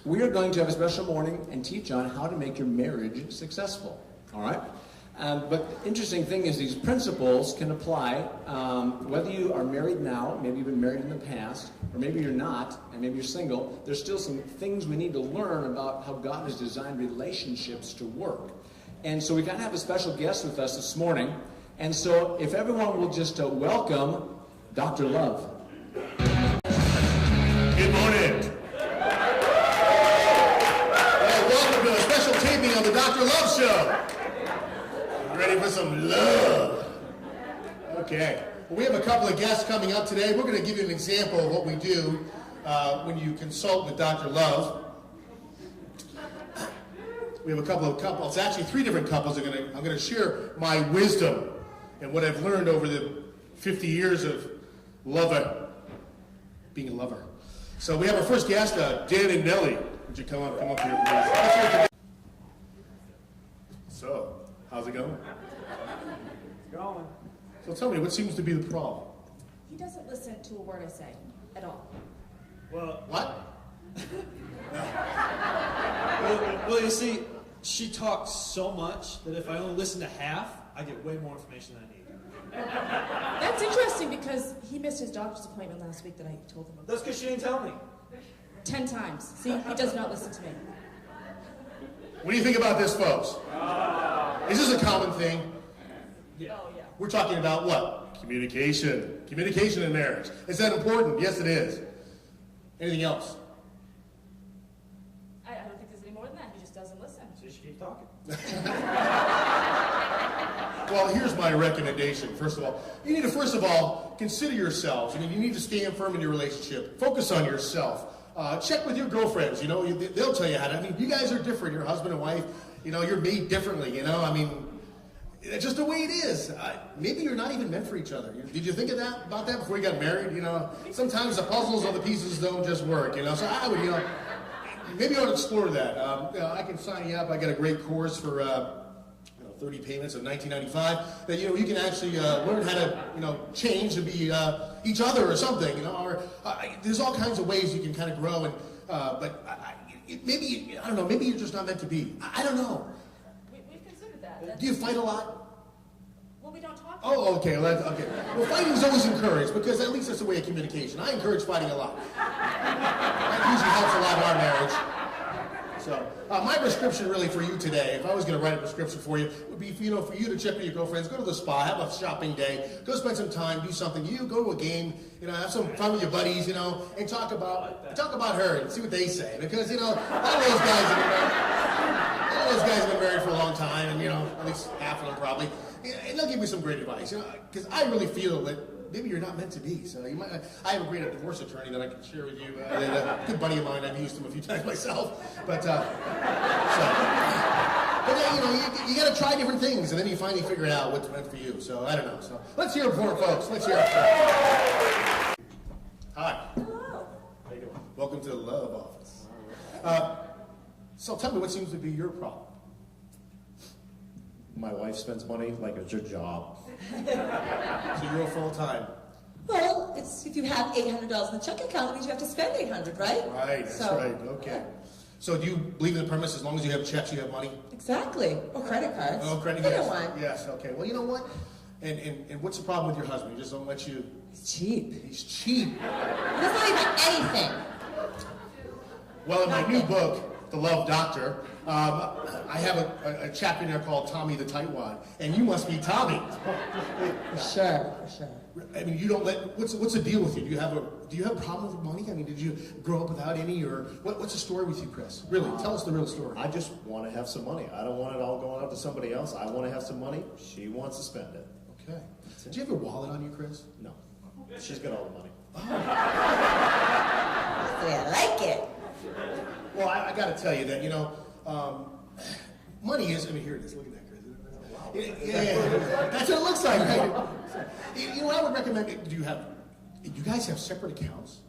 we are going to have a special morning and teach on how to make your marriage successful. All right? But the interesting thing is these principles can apply whether you are married now, maybe you've been married in the past, or maybe you're not, and maybe you're single. There's still some things we need to learn about how God has designed relationships to work. And so we've got to have a special guest with us this morning. And so if everyone will just welcome Dr. Love. Good morning. Well, welcome to a special taping of the Dr. Love Show. Ready for some love? Okay. Well, we have a couple of guests coming up today. We're going to give you an example of what we do when you consult with Dr. Love. We have a couple of couples, actually 3 different couples. I'm going to share my wisdom and what I've learned over the 50 years of being a lover. So we have our first guest, Dan and Nellie. Would you come up here, please? So, how's it going? It's going. So tell me, what seems to be the problem? He doesn't listen to a word I say at all. Well, What? well, you see, she talks so much that if I only listen to half, I get way more information than I need. That's interesting because he missed his doctor's appointment last week that I told him about. That's because she didn't tell me. 10 times. See, he does not listen to me. What do you think about this, folks? Is this a common thing? Yeah. Oh, yeah. We're talking about what? Communication. Communication in marriage. Is that important? Yes, it is. Anything else? I don't think there's any more than that. He just doesn't listen. So she keeps talking. Well, here's my recommendation. First of all, you need to consider yourselves. I mean, you need to stand firm in your relationship. Focus on yourself. Check with your girlfriends. You know, they'll tell you how to. I mean, you guys are different. You're husband and wife. You know, you're made differently. You know, I mean, it's just the way it is. Maybe you're not even meant for each other. Did you think about that before you got married? You know, sometimes the puzzles or the pieces don't just work. You know, so I would, maybe I would explore that. I can sign you up. I got a great course for 30 payments of $19.95 that you can actually learn how to change and be each other or something. Or there's all kinds of ways you can kind of grow. And maybe I don't know. Maybe you're just not meant to be. I don't know. We've considered that. Do you fight a lot? Well, we don't talk. Oh, okay. Okay. Well, fighting is always encouraged because at least that's a way of communication. I encourage fighting a lot. That usually helps a lot in our marriage. So, my prescription really for you today, if I was going to write a prescription for you, would be for you to check with your girlfriends, go to the spa, have a shopping day, go spend some time, do something. You go to a game, have some fun with your buddies, and talk about her and see what they say. Because all those guys have been married for a long time, and at least half of them probably, and they'll give you some great advice. Because I really feel that maybe you're not meant to be. So I have a great divorce attorney that I can share with you. A good buddy of mine. I've used him a few times myself. But you got to try different things, and then you finally figure out what's meant for you. So I don't know. So let's hear it for it, folks. Let's hear it for it. Hi. Hello. How you doing? Welcome to the Love Office. So tell me, what seems to be your problem? My wife spends money like it's her job. So you're a full-time. Well, it's if you have $800 in the checking account, it means you have to spend $800, right? Right, that's right. Okay. So do you believe in the premise as long as you have checks, you have money? Exactly. Or credit cards. Oh, credit Either cards. one. Yes, okay. Well, you know what? And what's the problem with your husband? He just don't let you... It's cheap. He's cheap. He doesn't leave me anything. Well, in my new book, The Love Doctor, I have a chapter in there called Tommy the Tightwad, and you must be Tommy. For sure. I mean, you don't let. What's the deal with you? Do you have a problem with money? I mean, did you grow up without any, or what's the story with you, Chris? Really, tell us the real story. I just want to have some money. I don't want it all going out to somebody else. I want to have some money. She wants to spend it. Okay. Do you have a wallet on you, Chris? No. She's got all the money. I like it. Well, I got to tell you that money is. I mean, here it is. Look at that, Chris. Yeah, that's what it looks like, right? What I would recommend. Do you guys have separate accounts?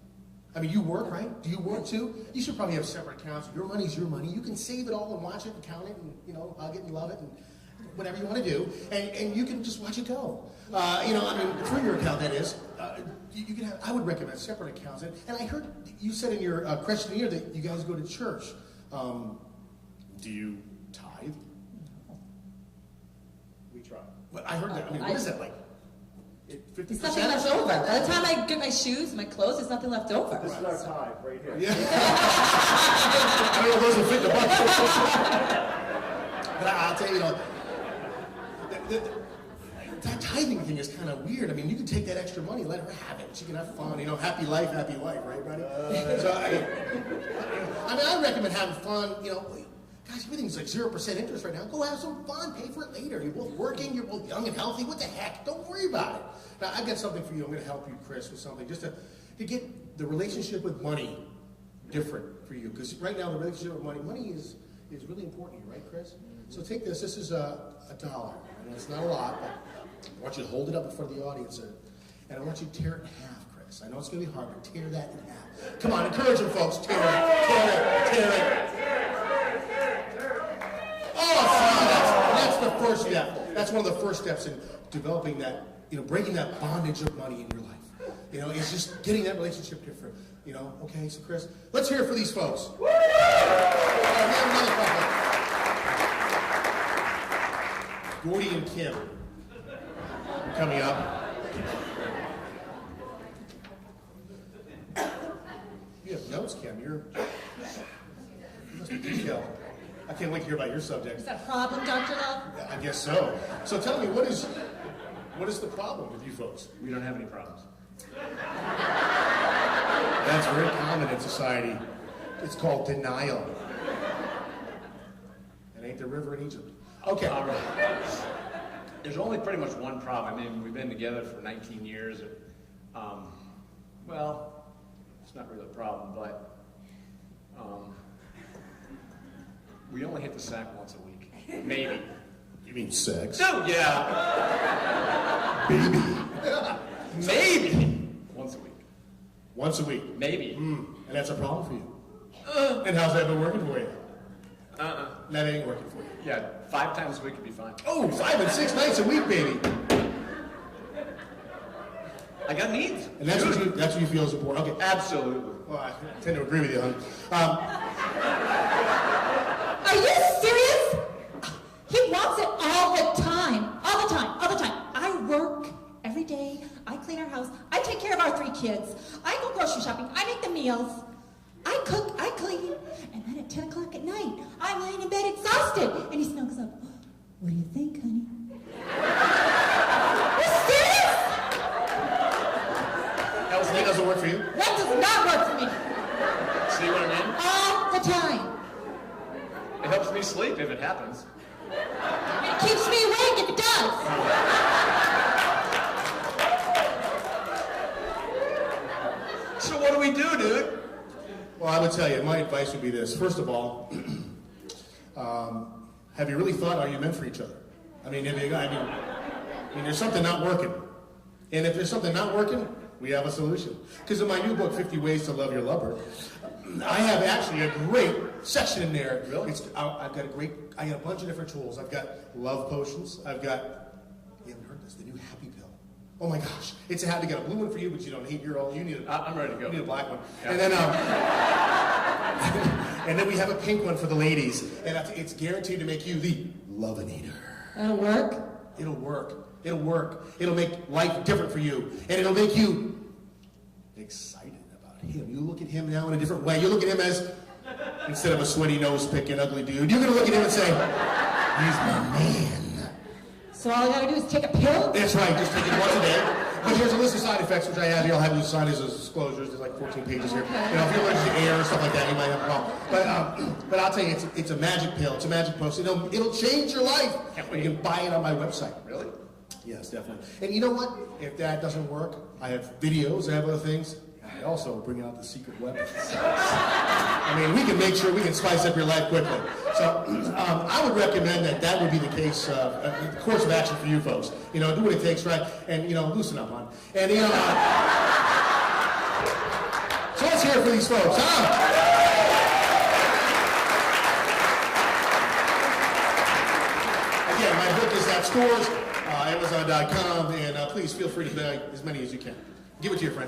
I mean, you work, right? Do you work too? You should probably have separate accounts. Your money's your money. You can save it all and watch it and count it and hug it and love it. And whatever you want to do, and you can just watch it go. Through your account, that is. You can have, I would recommend separate accounts. And I heard you said in your questionnaire that you guys go to church. Do you tithe? We try. Well, I heard that. What is that like? 50%? There's nothing left over. By the time I get my shoes, my clothes, there's nothing left over. This is our tithe right here. Yeah. I don't know if those will fit in the bucket. But I'll tell you, that tithing thing is kind of weird. I mean, you can take that extra money, let her have it. She can have fun. Happy life, happy life, right, buddy? I recommend having fun. Guys, everything's like 0% interest right now. Go have some fun. Pay for it later. You're both working. You're both young and healthy. What the heck? Don't worry about it. Now, I've got something for you. I'm going to help you, Chris, with something just to get the relationship with money different for you. Because right now, the relationship with money is really important to you, right, Chris? So take this. This is $1. And it's not a lot, but I want you to hold it up in front of the audience, and I want you to tear it in half, Chris. I know it's going to be hard, but tear that in half. Come on, encourage them, folks. Tear it. Oh, that's the first step. That's one of the first steps in developing that, breaking that bondage of money in your life. It's just getting that relationship different. Okay, so Chris, let's hear it for these folks. We have another couple. Gordy and Kim coming up. You have notes, Kim. You must be detailed. I can't wait to hear about your subject. Is that a problem, Dr. Love? I guess so. So tell me, what is the problem with you folks? We don't have any problems. That's very common in society. It's called denial. It ain't the river in Egypt. Okay. All right. There's only pretty much one problem. We've been together for 19 years. It's not really a problem, but we only hit the sack once a week. Maybe. You mean sex? No, yeah. Baby. Maybe. Once a week. Once a week. Maybe. And that's a problem for you. And how's that been working for you? That ain't working for you. Yeah, 5 times a week would be fine. Oh, 5 and 6 nights a week, baby. I got needs. And that's what you feel is important. Okay. Absolutely. Well, I tend to agree with you, hon. Are you serious? He wants it all the time. All the time. I work every day. I clean our house. I take care of our 3 kids. I go grocery shopping. I make the meals. I cook. I clean. And then at 10 o'clock at night, I'm laying in bed exhausted. And he snuggles up. What do you think, honey? Are you serious? That doesn't work for you? That does not work for me. See what I mean? All the time. It helps me sleep if it happens. It keeps me awake if it does. So what do we do, dude? Well, I would tell you, my advice would be this. First of all, have you really thought, are you meant for each other? There's something not working. And if there's something not working, we have a solution. Because in my new book, 50 Ways to Love Your Lover, I have actually a great section in there. Really? I got a bunch of different tools. I've got love potions. You haven't heard this, the new happy pill. Oh my gosh. It's a happy, got a blue one for you, but you don't need your own. I'm ready to go. You need a black one. Yeah. And then, and then we have a pink one for the ladies. And it's guaranteed to make you the love-a-nator. That'll work. It'll work. It'll make life different for you. And it'll make you excited about him. You look at him now in a different way. You look at him as, instead of a sweaty nose-picking ugly dude, you're going to look at him and say, he's my man. So all I gotta do is take a pill? That's right, just take it once a day. But here's a list of side effects, which I have. I'll have you sign as disclosures. There's like 14 pages here. Okay. If you're allergic to air or stuff like that, you might have a problem. But I'll tell you, it's a magic pill. It's a magic post. It'll change your life. You can buy it on my website. Really? Yes, definitely. And you know what? If that doesn't work, I have videos. I have other things. I also bring out the secret weapons. We can make sure we can spice up your life quickly. So I would recommend that would be the case, the course of action for you folks. Do what it takes, right? And, loosen up, hon. And, so let's hear it for these folks, huh? Again, my book stores, Amazon.com, and please feel free to buy as many as you can. Give it to your friends.